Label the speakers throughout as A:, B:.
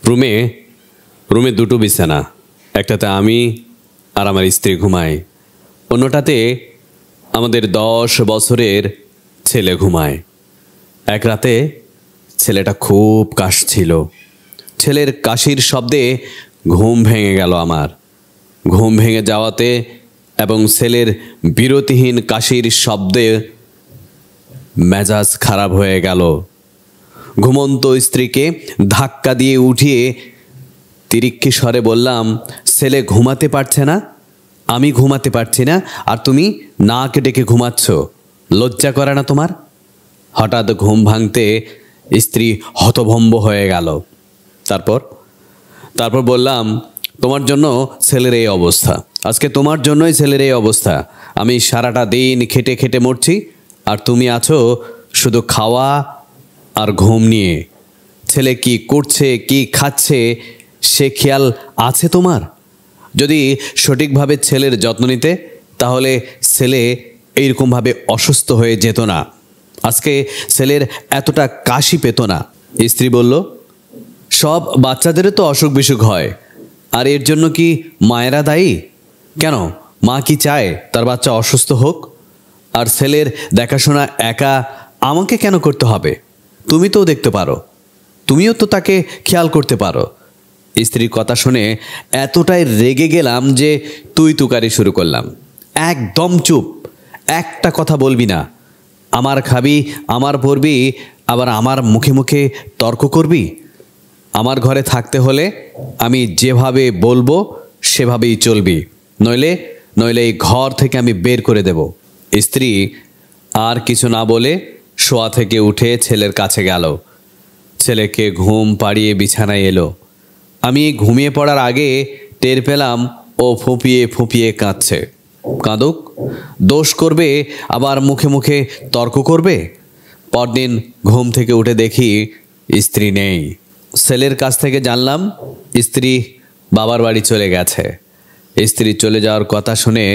A: রুমে রুমে দুটো বিছানা, একটাতে আমি আর আমার স্ত্রী ঘুমাই, অন্যটাতে আমাদের 10 বছরের ছেলে ঘুমায়। এক রাতে ছেলেটা খুব কাশছিল। ছেলের কাশির শব্দে ঘুম ভেঙে গেল আমার। ঘুম ভেঙে যাওয়াতে এবং ছেলের বিরতিহীন কাশির শব্দে মেজাজ খারাপ হয়ে গেল। ঘুমন্ত স্ত্রীকে ধাক্কা দিয়ে উঠিয়ে তিরিক্ষি স্বরে বললাম, ছেলে ঘুমাতে পারছে না, আমি ঘুমাতে পারছি না, আর তুমি নাক ডেকে ঘুমাচ্ছ, লজ্জা করে না তোমার? হঠাৎ ঘুম ভাঙতে স্ত্রী হতভম্ব হয়ে গেল। তারপর বললাম, তোমার জন্য ছেলের এই অবস্থা, আজকে তোমার জন্যই ছেলের এই অবস্থা। আমি সারাটা দিন খেটে খেটে মরছি, আর তুমি আছো শুধু খাওয়া আর ঘুম নিয়ে। ছেলে কি করছে, কি খাচ্ছে, সে খেয়াল আছে তোমার? যদি সঠিকভাবে ছেলের যত্ন নিতে, তাহলে ছেলে এইরকমভাবে অসুস্থ হয়ে যেত না, আজকে ছেলের এতটা কাশি পেত না। স্ত্রী বলল, সব বাচ্চাদেরও তো অসুখ বিসুখ হয়, আর এর জন্য কি মায়েরা দায়ী? কেন, মা কি চায় তার বাচ্চা অসুস্থ হোক? আর ছেলের দেখাশোনা একা আমাকে কেন করতে হবে? তুমি তো দেখতে পারো, তুমিও তো তাকে খেয়াল করতে পারো। স্ত্রীর কথা শুনে এতটাই রেগে গেলাম যে তুই তুকারি শুরু করলাম। একদম চুপ, একটা কথা বলবি না। আমার খাবি, আমার পরবি, আবার আমার মুখে মুখে তর্ক করবি? আমার ঘরে থাকতে হলে আমি যেভাবে বলবো সেভাবেই চলবি, নইলে এই ঘর থেকে আমি বের করে দেব। স্ত্রী আর কিছু না বলে শোয়া থেকে উঠে ছেলের কাছে গেল। ছেলেকে ঘুম পাড়িয়ে বিছানায় এলো। আমি ঘুমিয়ে পড়ার আগে টের পেলাম ও ফুঁপিয়ে ফুঁপিয়ে কাঁদছে। কাঁদুক, দোষ করবে, আবার মুখে মুখে তর্ক করবে। পরদিন ঘুম থেকে উঠে দেখি স্ত্রী নেই। ছেলের কাছ থেকে জানলাম স্ত্রী বাবার বাড়ি চলে গেছে। স্ত্রী চলে যাওয়ার কথা শুনে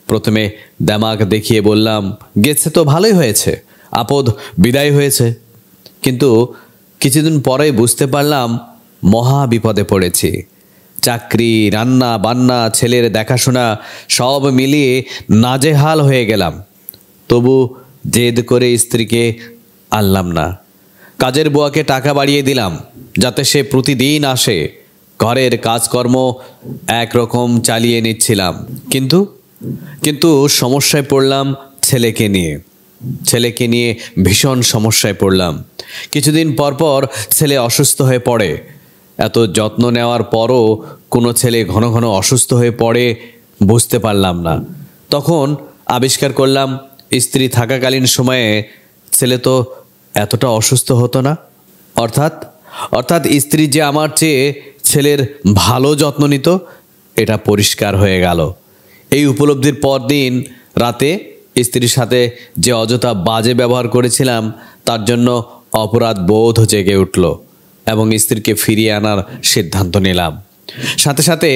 A: প্রথমে দেমাগ দেখিয়ে বললাম, গেছে তো ভালোই হয়েছে, আপদ বিদায় হয়েছে। কিন্তু কিছুদিন পরেই বুঝতে পারলাম মহা বিপদে পড়েছি। চাকরি, রান্না বান্না, ছেলের দেখাশোনা সব মিলিয়ে নাজেহাল হয়ে গেলাম। তবু জেদ করে স্ত্রীকে আনলাম না। কাজের বুয়াকে টাকা বাড়িয়ে দিলাম যাতে সে প্রতিদিন আসে। ঘরের কাজকর্ম একরকম চালিয়ে নিচ্ছিলাম, কিন্তু সমস্যায় পড়লাম ছেলেকে নিয়ে ভীষণ সমস্যায় পড়লাম। কিছুদিন পর ছেলে অসুস্থ হয়ে পড়ে। এত যত্ন নেওয়ার পরও কোনো ছেলে ঘন ঘন অসুস্থ হয়ে পড়ে বুঝতে পারলাম না। তখন আবিষ্কার করলাম স্ত্রী থাকাকালীন সময়ে ছেলে তো এতটা অসুস্থ হতো না। অর্থাৎ স্ত্রী যে আমার চেয়ে ছেলের ভালো যত্ন নিত, এটা পরিষ্কার হয়ে গেল। এই উপলব্ধির পর দিন রাতে স্ত্রীর সাথে যে অযথা বাজে ব্যবহার করেছিলাম তার জন্য অপরাধ বোধ জেগে উঠল এবং স্ত্রীকে ফিরিয়ে আনার সিদ্ধান্ত নিলাম। সাথে সাথে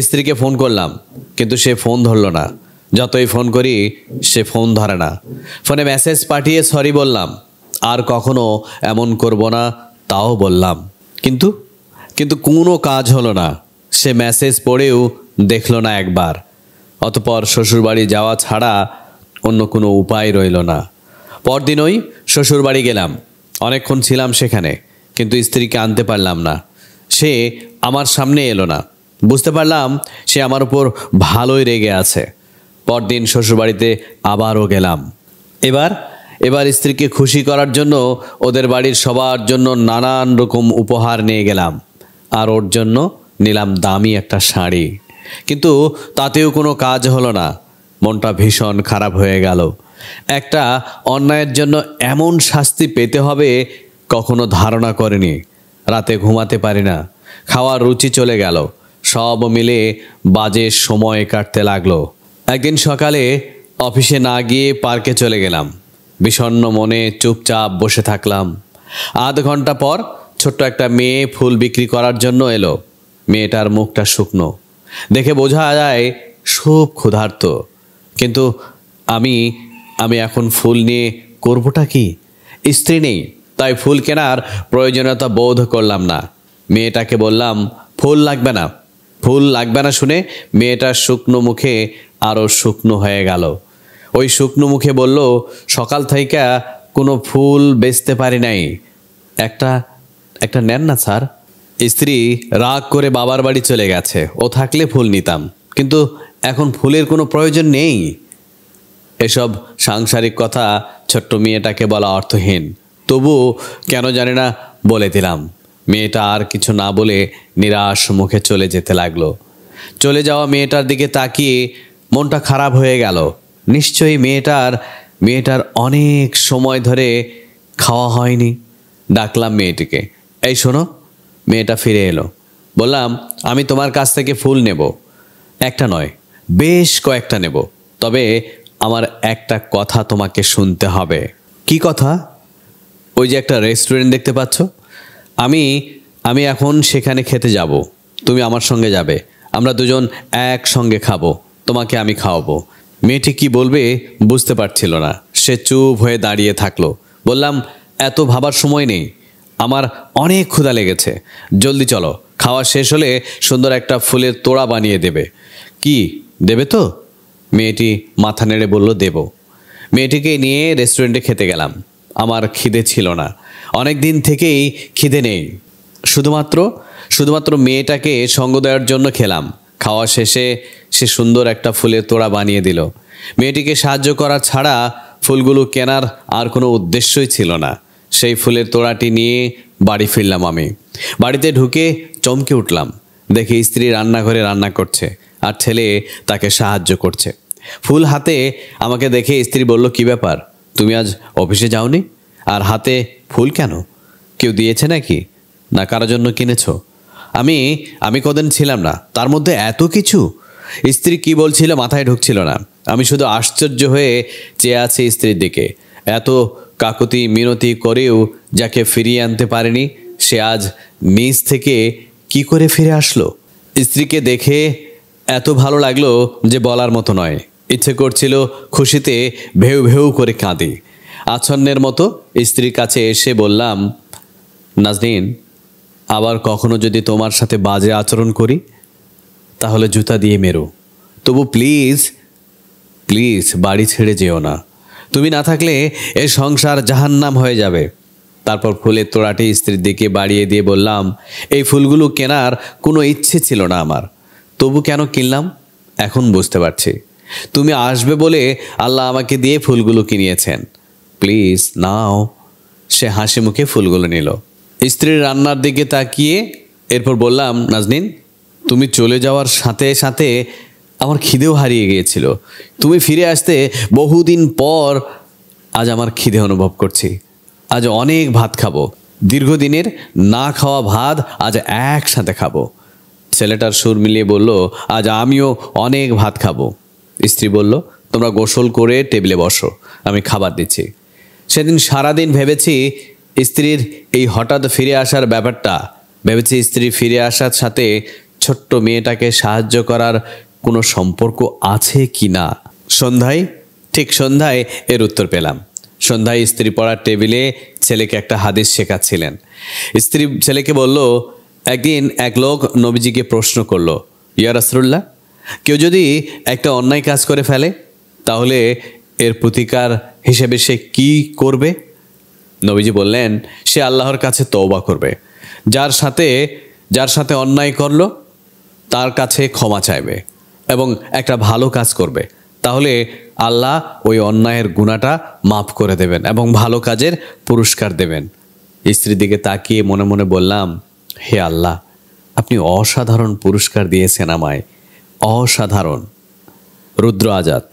A: স্ত্রীকে ফোন করলাম, কিন্তু সে ফোন ধরল না। যতই ফোন করি সে ফোন ধরে না। ফোনে মেসেজ পাঠিয়ে সরি বললাম, আর কখনো এমন করব না তাও বললাম, কিন্তু কোনো কাজ হলো না। সে মেসেজ পড়েও দেখলো না একবার। অতঃপর শ্বশুরবাড়ি যাওয়া ছাড়া অন্য কোনো উপায় রইল না। পরদিনই শ্বশুরবাড়ি গেলাম। অনেকক্ষণ ছিলাম সেখানে, কিন্তু স্ত্রীকে আনতে পারলাম না। সে আমার সামনে এলো না। বুঝতে পারলাম সে আমার উপর ভালোই রেগে আছে। পরদিন শ্বশুরবাড়িতে আবারও গেলাম। এবার স্ত্রীকে খুশি করার জন্য ওদের বাড়ির সবার জন্য নানান রকম উপহার নিয়ে গেলাম, আর ওর জন্য নিলাম দামি একটা শাড়ি। কিন্তু তাতেও কোনো কাজ হলো না। মনটা ভীষণ খারাপ হয়ে গেল। একটা অন্যায়ের জন্য এমন শাস্তি পেতে হবে কখনো ধারণা করিনি। রাতে ঘুমাতে পারি না, খাওয়ার রুচি চলে গেল। সব মিলে বাজে সময় কাটতে লাগলো। একদিন সকালে অফিসে না গিয়ে পার্কে চলে গেলাম। বিষণ্ণ মনে চুপচাপ বসে থাকলাম। আধ ঘন্টা পর ছোট্ট একটা মেয়ে ফুল বিক্রি করার জন্য এলো। মেয়েটার মুখটা শুকনো, দেখে বোঝা যায় খুব ক্ষুধার্ত। কিন্তু আমি এখন ফুল নিয়ে করবোটা কি? স্ত্রী নেই, তাই ফুল কেনার প্রয়োজনীয়তা বোধ করলাম না। মেয়েটাকে বললাম, ফুল লাগবে না। ফুল লাগবে না শুনে মেয়েটার শুকনো মুখে আরও শুকনো হয়ে গেল। ওই শুকনো মুখে বলল, সকাল থেকে কোনো ফুল বেচতে পারি নাই, একটা একটা নেন না স্যার। স্ত্রী রাগ করে বাবার বাড়ি চলে গেছে, ও থাকলে ফুল নিতাম, কিন্তু এখন ফুলের কোনো প্রয়োজন নেই। এসব সাংসারিক কথা ছোট্ট মেয়েটাকে বলা অর্থহীন, তবু কেন জানি না বলে দিলাম। মেয়েটা আর কিছু না বলে নিরাশ মুখে চলে যেতে লাগলো। চলে যাওয়া মেয়েটার দিকে তাকিয়ে মনটা খারাপ হয়ে গেল। নিশ্চয়ই মেয়েটার অনেক সময় ধরে খাওয়া হয়নি। ডাকলাম মেয়েটিকে, এই শোনো। মেয়েটা ফিরে এলো। বললাম, আমি তোমার কাছ থেকে ফুল নেব, একটা নয় বেশ কয়েকটা নেব, তবে আমার একটা কথা তোমাকে শুনতে হবে। কি কথা? ওই যে একটা রেস্টুরেন্ট দেখতে পাচ্ছ, আমি এখন সেখানে খেতে যাব, তুমি আমার সঙ্গে যাবে, আমরা দুজন একসঙ্গে খাবো, তোমাকে আমি খাওয়াবো। মেয়েটি কি বলবে বুঝতে পারছিল না, সে চুপ হয়ে দাঁড়িয়ে থাকলো। বললাম, এত ভাবার সময় নেই, আমার অনেক ক্ষুধা লেগেছে, জলদি চলো, খাওয়া শেষ হলে সুন্দর একটা ফুলের তোড়া বানিয়ে দেবে। কি দেবে তো? মেয়েটি মাথা নেড়ে বলল, দেব। মেয়েটিকে নিয়ে রেস্টুরেন্টে খেতে গেলাম। আমার খিদে ছিল না, অনেক দিন থেকেই খিদে নেই, শুধুমাত্র মেয়েটাকে সঙ্গ দেওয়ার জন্য খেলাম। খাওয়া শেষে সে সুন্দর একটা ফুলের তোড়া বানিয়ে দিল। মেয়েটিকে সাহায্য করা ছাড়া ফুলগুলো কেনার আর কোনো উদ্দেশ্যই ছিল না। সেই ফুলের তোড়াটি নিয়ে বাড়ি ফিরলাম। আমি বাড়িতে ঢুকে চমকে উঠলাম, দেখি স্ত্রী রান্নাঘরে রান্না করছে আর ছেলে তাকে সাহায্য করছে। ফুল হাতে আমাকে দেখে স্ত্রী বলল, কি ব্যাপার, তুমি আজ অফিসে যাওনি? আর হাতে ফুল কেন? কেউ দিয়েছে নাকি, না কারোর জন্য কিনেছো? আমি কদিন ছিলাম না, তার মধ্যে এত কিছু। স্ত্রী কি বলছিল মাথায় ঢুকছিল না। আমি শুধু আশ্চর্য হয়ে চেয়ে আছি স্ত্রীর দিকে। এত কাকুতি মিনতি করেও যাকে ফিরিয়ে আনতে পারেনি, সে আজ নিজ থেকে কি করে ফিরে আসলো? স্ত্রীকে দেখে এত ভালো লাগলো যে বলার মতো নয়। ইচ্ছে করছিল খুশিতে ভেউ ভেউ করে কাঁদি। আচ্ছন্নের মতো স্ত্রীর কাছে এসে বললাম, নাজনীন, আবার কখনো যদি তোমার সাথে বাজে আচরণ করি তাহলে জুতা দিয়ে মেরো, তবু প্লিজ বাড়ি ছেড়ে যেও না। তুমি না থাকলে এ সংসার জাহান্নাম হয়ে যাবে। তারপর ফুলের তোড়াটি স্ত্রীর দিকে বাড়িয়ে দিয়ে বললাম, এই ফুলগুলো কেনার কোনো ইচ্ছে ছিল না আমার, তবু কেন কিনলাম এখন বুঝতে পারছি। তুমি আসবে বলে আল্লাহ আমাকে দিয়ে ফুলগুলো কিনিয়েছেন, প্লিজ নাও। সে হাসি মুখে ফুলগুলো নিল। স্ত্রীর রান্নার দিকে তাকিয়ে এরপর বললাম, নাজনীন, তুমি চলে যাওয়ার সাথে সাথে আমার খিদেও হারিয়ে গিয়েছিল। তুমি ফিরে আসতে বহুদিন পর আজ আমার খিদে অনুভব করছি। আজ অনেক ভাত খাবো, দীর্ঘদিনের না খাওয়া ভাত আজ একসাথে খাবো। ছেলেটার সুর মিলিয়ে বলল, আজ আমিও অনেক ভাত খাবো। স্ত্রী বলল, তোমরা গোসল করে টেবিলে বসো, আমি খাবার দিচ্ছি। সেদিন সারাদিন ভেবেছি স্ত্রীর এই হঠাৎ ফিরে আসার ব্যাপারটা, ভেবেছি স্ত্রী ফিরে আসার সাথে ছোট্ট মেয়েটাকে সাহায্য করার কোনো সম্পর্ক আছে কি না। ঠিক সন্ধ্যায় এর উত্তর পেলাম। সন্ধ্যায় স্ত্রী পড়ার টেবিলে ছেলেকে একটা হাদিস শেখাচ্ছিলেন। স্ত্রী ছেলেকে বলল, একদিন এক লোক নবীজিকে প্রশ্ন করল, ইয়া রাসূলুল্লাহ, কেউ যদি একটা অন্যায় কাজ করে ফেলে তাহলে এর প্রতিকার হিসেবে সে কি করবে? নবীজি বললেন, সে আল্লাহর কাছে তওবা করবে। যার সাথে অন্যায় করলো তার কাছে ক্ষমা চাইবে এবং একটা ভালো কাজ করবে, তাহলে আল্লাহ ওই অন্যায়ের গুনাহটা মাফ করে দেবেন এবং ভালো কাজের পুরস্কার দেবেন। স্ত্রীর দিকে তাকিয়ে মনে মনে বললাম, হে আল্লাহ, আপনি অসাধারণ পুরস্কার দিয়েছেন আমায়, অসাধারণ। রুদ্র আজাদ।